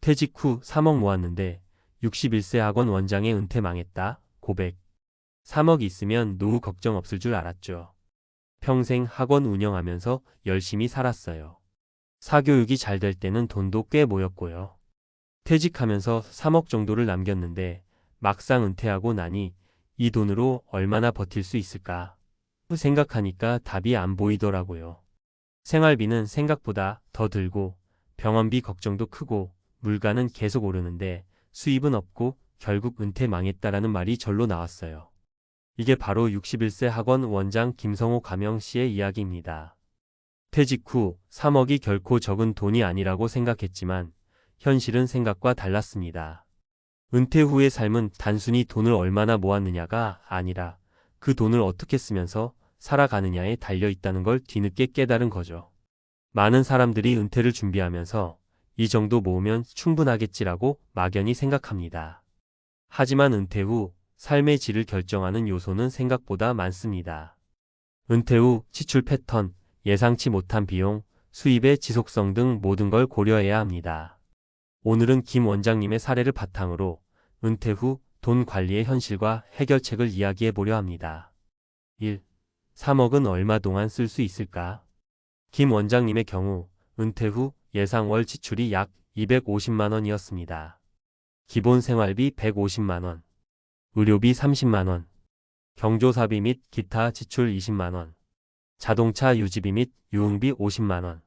퇴직 후 3억 모았는데 61세 학원 원장의 은퇴 망했다. 고백. 3억 있으면 노후 걱정 없을 줄 알았죠. 평생 학원 운영하면서 열심히 살았어요. 사교육이 잘 될 때는 돈도 꽤 모였고요. 퇴직하면서 3억 정도를 남겼는데 막상 은퇴하고 나니 이 돈으로 얼마나 버틸 수 있을까 생각하니까 답이 안 보이더라고요. 생활비는 생각보다 더 들고 병원비 걱정도 크고 물가는 계속 오르는데 수입은 없고 결국 은퇴 망했다라는 말이 절로 나왔어요. 이게 바로 61세 학원 원장 김성호 가명 씨의 이야기입니다. 퇴직 후 3억이 결코 적은 돈이 아니라고 생각했지만 현실은 생각과 달랐습니다. 은퇴 후의 삶은 단순히 돈을 얼마나 모았느냐가 아니라 그 돈을 어떻게 쓰면서 살아가느냐에 달려 있다는 걸 뒤늦게 깨달은 거죠. 많은 사람들이 은퇴를 준비하면서 이 정도 모으면 충분하겠지라고 막연히 생각합니다. 하지만 은퇴 후 삶의 질을 결정하는 요소는 생각보다 많습니다. 은퇴 후 지출 패턴, 예상치 못한 비용, 수입의 지속성 등 모든 걸 고려해야 합니다. 오늘은 김 원장님의 사례를 바탕으로 은퇴 후 돈 관리의 현실과 해결책을 이야기해 보려 합니다. 1. 3억은 얼마 동안 쓸 수 있을까? 김 원장님의 경우 은퇴 후 예상 월 지출이 약 250만 원이었습니다. 기본 생활비 150만 원, 의료비 30만 원, 경조사비 및 기타 지출 20만 원, 자동차 유지비 및 유흥비 50만 원.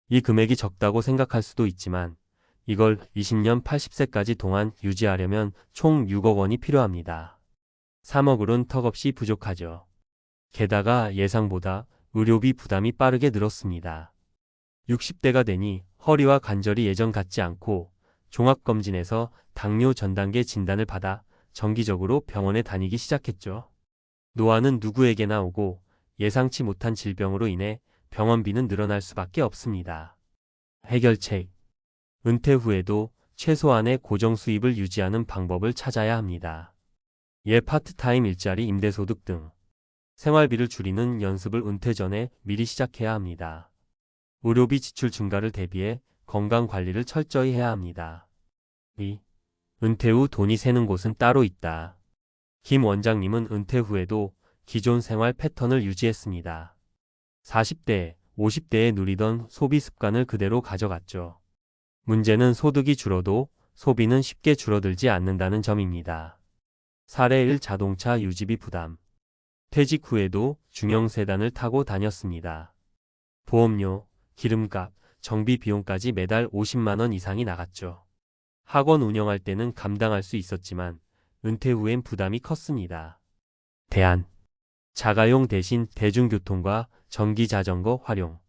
이 금액이 적다고 생각할 수도 있지만 이걸 20년 80세까지 동안 유지하려면 총 6억 원이 필요합니다. 3억으론 턱없이 부족하죠. 게다가 예상보다 의료비 부담이 빠르게 늘었습니다. 60대가 되니 허리와 관절이 예전 같지 않고 종합검진에서 당뇨 전 단계 진단을 받아 정기적으로 병원에 다니기 시작했죠. 노화는 누구에게나 오고 예상치 못한 질병으로 인해 병원비는 늘어날 수밖에 없습니다. 해결책. 은퇴 후에도 최소한의 고정 수입을 유지하는 방법을 찾아야 합니다. 파트타임 일자리 임대소득 등 생활비를 줄이는 연습을 은퇴 전에 미리 시작해야 합니다. 의료비 지출 증가를 대비해 건강관리를 철저히 해야 합니다. 2. 은퇴 후 돈이 새는 곳은 따로 있다. 김 원장님은 은퇴 후에도 기존 생활 패턴을 유지했습니다. 40대, 50대에 누리던 소비 습관을 그대로 가져갔죠. 문제는 소득이 줄어도 소비는 쉽게 줄어들지 않는다는 점입니다. 사례 1. 자동차 유지비 부담. 퇴직 후에도 중형 세단을 타고 다녔습니다. 보험료, 기름값, 정비 비용까지 매달 50만 원 이상이 나갔죠. 학원 운영할 때는 감당할 수 있었지만 은퇴 후엔 부담이 컸습니다. 대안. 자가용 대신 대중교통과 전기자전거 활용.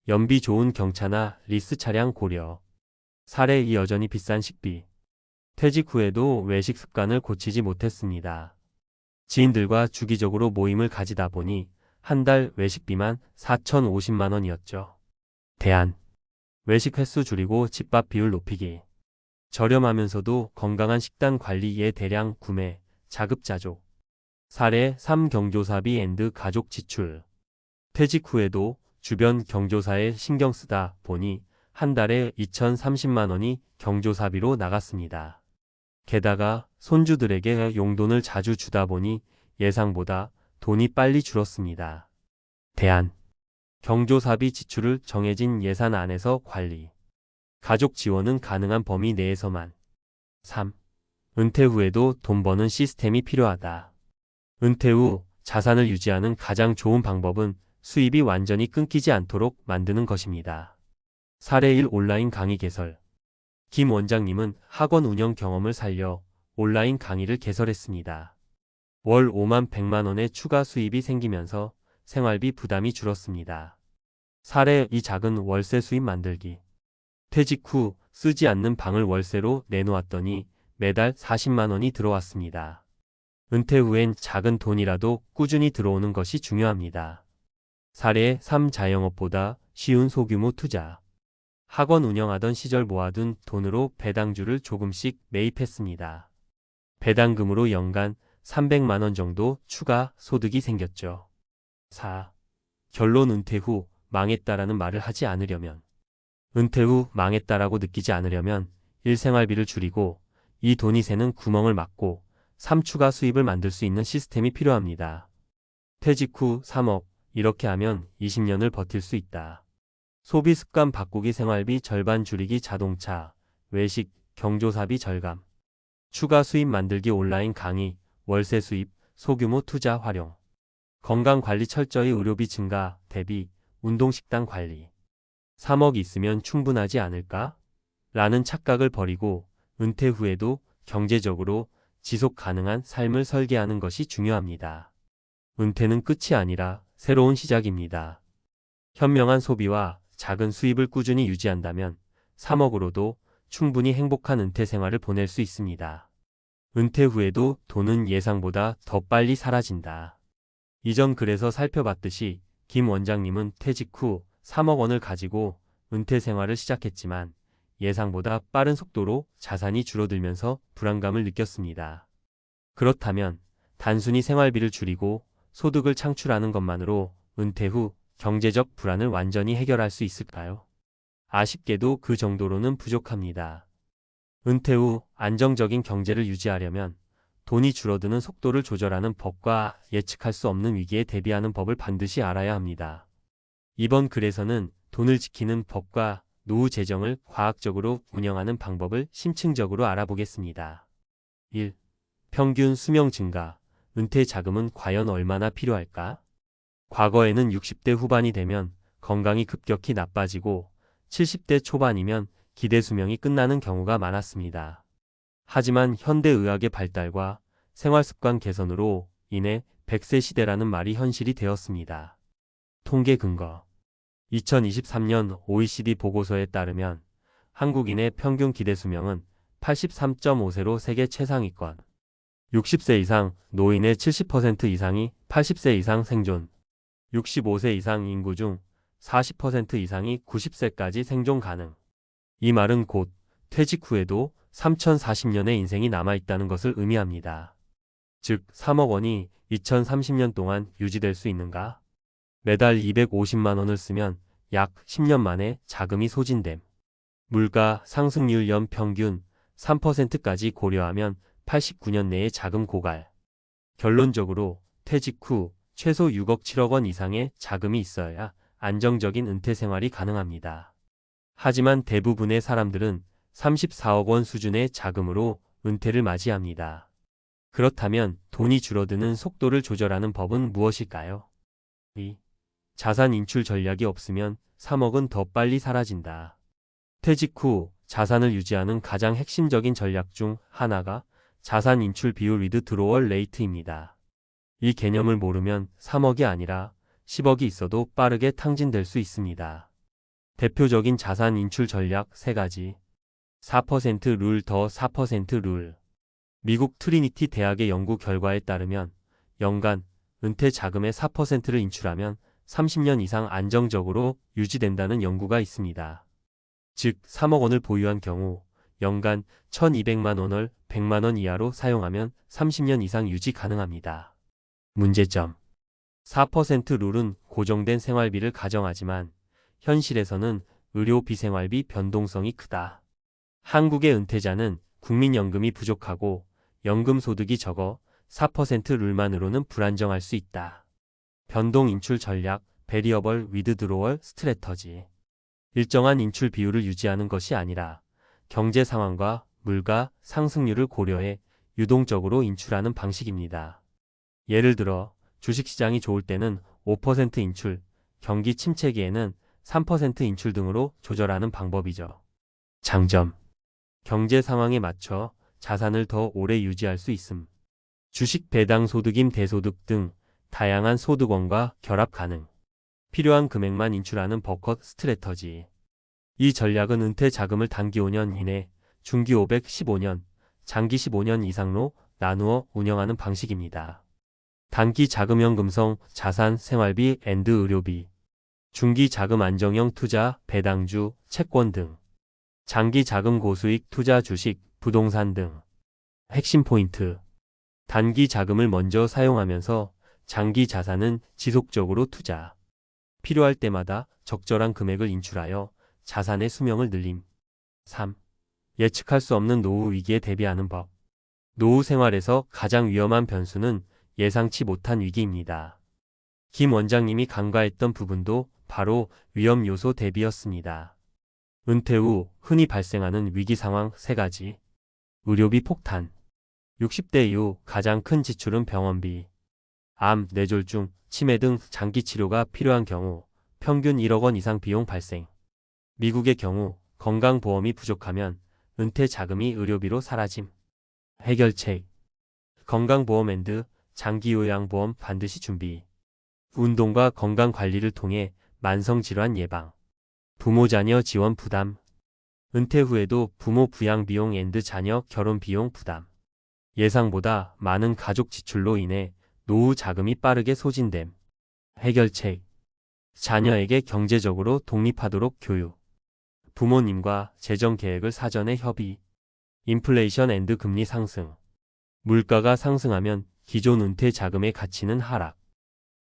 연비 좋은 경차나 리스 차량 고려. 사례 2. 여전히 비싼 식비. 퇴직 후에도 외식 습관을 고치지 못했습니다. 지인들과 주기적으로 모임을 가지다 보니 한 달 외식비만 4,050만 원이었죠. 대안. 외식 횟수 줄이고 집밥 비율 높이기. 저렴하면서도 건강한 식단 관리에 대량 구매, 자급자족. 사례 3. 경조사비 앤드 가족 지출. 퇴직 후에도 주변 경조사에 신경 쓰다 보니 한 달에 2,030만 원이 경조사비로 나갔습니다. 게다가 손주들에게 용돈을 자주 주다 보니 예상보다 돈이 빨리 줄었습니다. 대안. 경조사비 지출을 정해진 예산 안에서 관리. 가족 지원은 가능한 범위 내에서만. 3. 은퇴 후에도 돈 버는 시스템이 필요하다. 은퇴 후 자산을 유지하는 가장 좋은 방법은 수입이 완전히 끊기지 않도록 만드는 것입니다. 사례 1. 온라인 강의 개설. 김 원장님은 학원 운영 경험을 살려 온라인 강의를 개설했습니다. 월 5만 100만 원의 추가 수입이 생기면서 생활비 부담이 줄었습니다. 사례 2. 작은 월세 수입 만들기. 퇴직 후 쓰지 않는 방을 월세로 내놓았더니 매달 40만 원이 들어왔습니다. 은퇴 후엔 작은 돈이라도 꾸준히 들어오는 것이 중요합니다. 사례 3. 자영업보다 쉬운 소규모 투자. 학원 운영하던 시절 모아둔 돈으로 배당주를 조금씩 매입했습니다. 배당금으로 연간 300만 원 정도 추가 소득이 생겼죠. 4. 결론. 은퇴 후 망했다라는 말을 하지 않으려면. 은퇴 후 망했다라고 느끼지 않으려면 1. 생활비를 줄이고 2. 돈이 새는 구멍을 막고 3. 추가 수입을 만들 수 있는 시스템이 필요합니다. 퇴직 후 3억, 이렇게 하면 20년을 버틸 수 있다. 소비 습관 바꾸기, 생활비 절반 줄이기, 자동차, 외식, 경조사비 절감, 추가 수입 만들기, 온라인 강의, 월세 수입, 소규모 투자 활용, 건강관리 철저히, 의료비 증가, 대비, 운동식단 관리. 3억 있으면 충분하지 않을까? 라는 착각을 버리고 은퇴 후에도 경제적으로 지속 가능한 삶을 설계하는 것이 중요합니다. 은퇴는 끝이 아니라 새로운 시작입니다. 현명한 소비와 작은 수입을 꾸준히 유지한다면 3억으로도 충분히 행복한 은퇴 생활을 보낼 수 있습니다. 은퇴 후에도 돈은 예상보다 더 빨리 사라진다. 이전 글에서 살펴봤듯이 김 원장님은 퇴직 후 3억 원을 가지고 은퇴 생활을 시작했지만 예상보다 빠른 속도로 자산이 줄어들면서 불안감을 느꼈습니다. 그렇다면 단순히 생활비를 줄이고 소득을 창출하는 것만으로 은퇴 후 경제적 불안을 완전히 해결할 수 있을까요? 아쉽게도 그 정도로는 부족합니다. 은퇴 후 안정적인 경제를 유지하려면 돈이 줄어드는 속도를 조절하는 법과 예측할 수 없는 위기에 대비하는 법을 반드시 알아야 합니다. 이번 글에서는 돈을 지키는 법과 노후 재정을 과학적으로 운영하는 방법을 심층적으로 알아보겠습니다. 1. 평균 수명 증가. 은퇴 자금은 과연 얼마나 필요할까? 과거에는 60대 후반이 되면 건강이 급격히 나빠지고 70대 초반이면 기대 수명이 끝나는 경우가 많았습니다. 하지만 현대의학의 발달과 생활습관 개선으로 인해 100세 시대라는 말이 현실이 되었습니다. 통계 근거. 2023년 OECD 보고서에 따르면 한국인의 평균 기대 수명은 83.5세로 세계 최상위권. 60세 이상 노인의 70% 이상이 80세 이상 생존. 65세 이상 인구 중 40% 이상이 90세까지 생존 가능. 이 말은 곧 퇴직 후에도 3040년의 인생이 남아있다는 것을 의미합니다. 즉 3억 원이 2030년 동안 유지될 수 있는가? 매달 250만 원을 쓰면 약 10년 만에 자금이 소진됨. 물가 상승률 연평균 3%까지 고려하면 89년 내에 자금 고갈. 결론적으로 퇴직 후 최소 6억 7억 원 이상의 자금이 있어야 안정적인 은퇴 생활이 가능합니다. 하지만 대부분의 사람들은 34억 원 수준의 자금으로 은퇴를 맞이합니다. 그렇다면 돈이 줄어드는 속도를 조절하는 법은 무엇일까요? 2. 자산 인출 전략이 없으면 3억은 더 빨리 사라진다. 퇴직 후 자산을 유지하는 가장 핵심적인 전략 중 하나가 자산 인출 비율 위드드로월 레이트입니다. 이 개념을 모르면 3억이 아니라 10억이 있어도 빠르게 탕진될 수 있습니다. 대표적인 자산 인출 전략 3가지. 4% 룰 더 4% 룰. 미국 트리니티 대학의 연구 결과에 따르면 연간 은퇴 자금의 4%를 인출하면 30년 이상 안정적으로 유지된다는 연구가 있습니다. 즉 3억 원을 보유한 경우 연간 1200만 원을 100만 원 이하로 사용하면 30년 이상 유지 가능합니다. 문제점. 4% 룰은 고정된 생활비를 가정하지만 현실에서는 의료비 생활비 변동성이 크다. 한국의 은퇴자는 국민연금이 부족하고 연금 소득이 적어 4% 룰만으로는 불안정할 수 있다. 변동 인출 전략, 베리어벌 위드드로월 스트래터지. 일정한 인출 비율을 유지하는 것이 아니라 경제 상황과 물가 상승률을 고려해 유동적으로 인출하는 방식입니다. 예를 들어 주식시장이 좋을 때는 5% 인출, 경기 침체기에는 3% 인출 등으로 조절하는 방법이죠. 장점. 경제 상황에 맞춰 자산을 더 오래 유지할 수 있음. 주식 배당 소득임 대소득 등 다양한 소득원과 결합 가능. 필요한 금액만 인출하는 버컷 스트래터지. 이 전략은 은퇴 자금을 단기 5년 이내, 중기 515년, 장기 15년 이상로 나누어 운영하는 방식입니다. 단기 자금형 금성, 자산, 생활비, 앤드 의료비. 중기 자금 안정형 투자, 배당주, 채권 등. 장기 자금 고수익 투자 주식, 부동산 등. 핵심 포인트. 단기 자금을 먼저 사용하면서 장기 자산은 지속적으로 투자. 필요할 때마다 적절한 금액을 인출하여 자산의 수명을 늘림. 3. 예측할 수 없는 노후 위기에 대비하는 법. 노후 생활에서 가장 위험한 변수는 예상치 못한 위기입니다. 김 원장님이 간과했던 부분도 바로 위험 요소 대비였습니다. 은퇴 후 흔히 발생하는 위기 상황 3가지. 의료비 폭탄. 60대 이후 가장 큰 지출은 병원비. 암, 뇌졸중, 치매 등 장기 치료가 필요한 경우 평균 1억 원 이상 비용 발생. 미국의 경우 건강보험이 부족하면 은퇴 자금이 의료비로 사라짐. 해결책. 건강보험 앤드 장기요양보험 반드시 준비. 운동과 건강관리를 통해 만성질환 예방. 부모 자녀 지원 부담. 은퇴 후에도 부모 부양 비용 앤드 자녀 결혼 비용 부담. 예상보다 많은 가족 지출로 인해 노후 자금이 빠르게 소진됨. 해결책. 자녀에게 경제적으로 독립하도록 교육. 부모님과 재정 계획을 사전에 협의. 인플레이션 앤드 금리 상승. 물가가 상승하면 기존 은퇴 자금의 가치는 하락.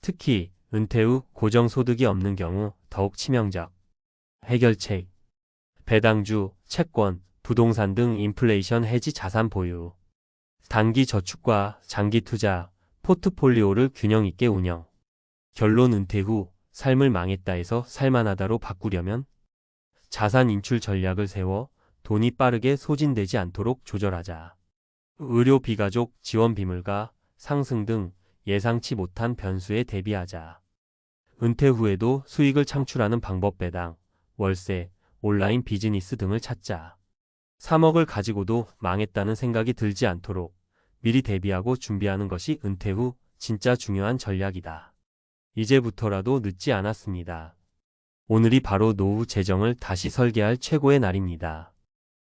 특히 은퇴 후 고정소득이 없는 경우 더욱 치명적. 해결책. 배당주, 채권, 부동산 등 인플레이션 해지 자산 보유. 단기 저축과 장기 투자, 포트폴리오를 균형 있게 운영. 결론 은퇴 후 삶을 망했다에서 살만하다로 바꾸려면 자산 인출 전략을 세워 돈이 빠르게 소진되지 않도록 조절하자. 의료 비가족 지원 비물가 상승 등 예상치 못한 변수에 대비하자. 은퇴 후에도 수익을 창출하는 방법 배당, 월세, 온라인 비즈니스 등을 찾자. 3억을 가지고도 망했다는 생각이 들지 않도록 미리 대비하고 준비하는 것이 은퇴 후 진짜 중요한 전략이다. 이제부터라도 늦지 않았습니다. 오늘이 바로 노후 재정을 다시 설계할 최고의 날입니다.